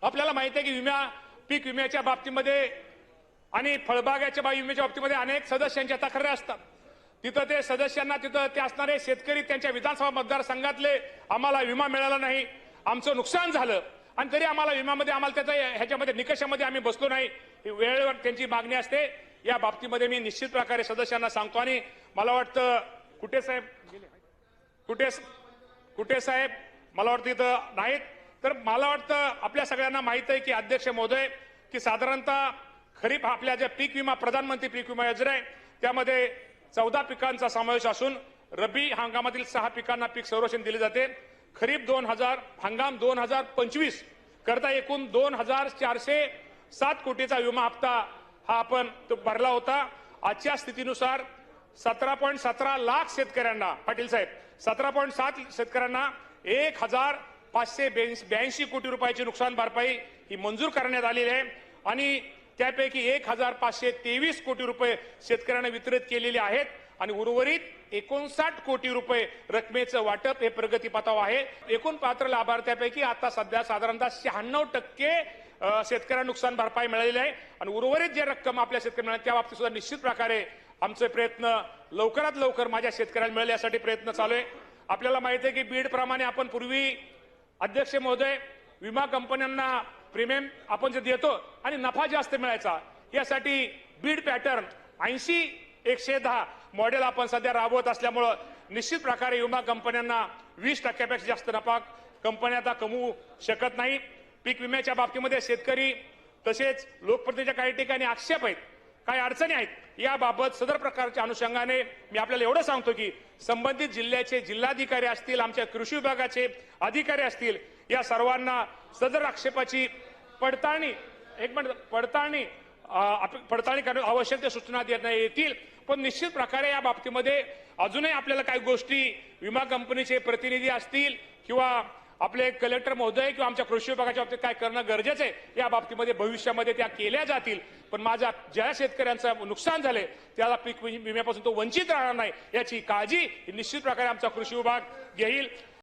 आपल्याला माहिती आहे की पीक विम्याच्या बाबतीमध्ये आणि फळबागाच्या विम्याच्या बाबतीमध्ये अनेक सदस्यांच्या तक्रारी असतात। तिथं ते सदस्यांना तिथं ते असणारे शेतकरी त्यांच्या विधानसभा मतदारसंघातले आम्हाला विमा मिळाला नाही, आमचं नुकसान झालं आणि तरी आम्हाला विम्यामध्ये त्याचा ह्याच्यामध्ये निकषामध्ये आम्ही बसलो नाही, ही वेळेवर त्यांची मागणी असते। या बाबतीमध्ये मी निश्चित प्रकारे सदस्यांना सांगतो आणि मला वाटतं कुठे साहेब मला वाटतं इथं नाहीत, तर मला वाटतं आपल्या सगळ्यांना माहित आहे की अध्यक्ष महोदय की साधारणतः खरीप आपल्या ज्या पीक विमा प्रधानमंत्री पीक विमा योजना आहे त्यामध्ये 14 पिकांचा समावेश असून रब्बी हंगामातील 6 पिकांना पीक संरक्षण दिले जाते। खरीप हंगाम 2025 करता एकूण 2407 कोटीचा विमा हप्ता हा आपण तो भरला होता। आजच्या स्थितीनुसार 17.17 लाख शेतकऱ्यांना पाटील साहेब 17.7 शेतकऱ्यांना 1582 कोटी रुपयाची नुकसान भरपाई ही मंजूर करण्यात आलेली आहे आणि त्यापैकी 1523 कोटी रुपये शेतकऱ्यांना वितरित केलेले आहेत आणि उर्वरित 59 कोटी रुपये रकमेचं वाटप हे प्रगतीपथावर आहे। एकूण पात्र लाभार्थ्यांपैकी आता सध्या साधारणतः 96% शेतकऱ्यांना नुकसान भरपाई मिळालेली आहे आणि उर्वरित जे रक्कम आपल्या शेतकऱ्यांना त्या बाबतीत सुद्धा निश्चित प्रकारे आमचे प्रयत्न लवकरात लवकर माझ्या शेतकऱ्यांना मिळेल यासाठी प्रयत्न चालू आहे। आपल्याला माहिती आहे की बीड प्रमाणे आपण पूर्वी अध्यक्ष महोदय विमा कंपन्यांना प्रीमियम आपण जे देतो आणि नफा जास्त मिळायचा यासाठी बीड पॅटर्न 80-110 मॉडेल आपण सध्या राबवत असल्यामुळे निश्चित प्रकारे विमा कंपन्यांना 20% जास्त नफा कंपन्या आता कमवू शकत नाही। पीक विम्याच्या बाबतीमध्ये शेतकरी तसेच लोकप्रतिनिधीच्या काही ठिकाणी आक्षेप आहेत, काही अडचणी आहेत, याबाबत सदर प्रकारच्या अनुषंगाने मी आपल्याला एवढं सांगतो की संबंधित जिल्ह्याचे जिल्हाधिकारी असतील, आमच्या कृषी विभागाचे अधिकारी असतील, या सर्वांना सदर आक्षेपाची पडताळणी करणे आवश्यक ते सूचना देण्यात येतील। पण निश्चित प्रकारे या बाबतीमध्ये अजूनही आपल्याला काही गोष्टी विमा कंपनीचे प्रतिनिधी असतील किंवा आपले कलेक्टर महोदय किंवा आमच्या कृषी विभागाच्या बाबतीत काय करणं गरजेचं आहे या बाबतीमध्ये भविष्यामध्ये त्या केल्या जातील। पण माझ्या ज्या शेतकऱ्यांचं नुकसान झाले त्याला पीक विम्यापासून तो वंचित राहणार नाही याची काळजी निश्चित प्रकारे आमचा कृषी विभाग घेईल।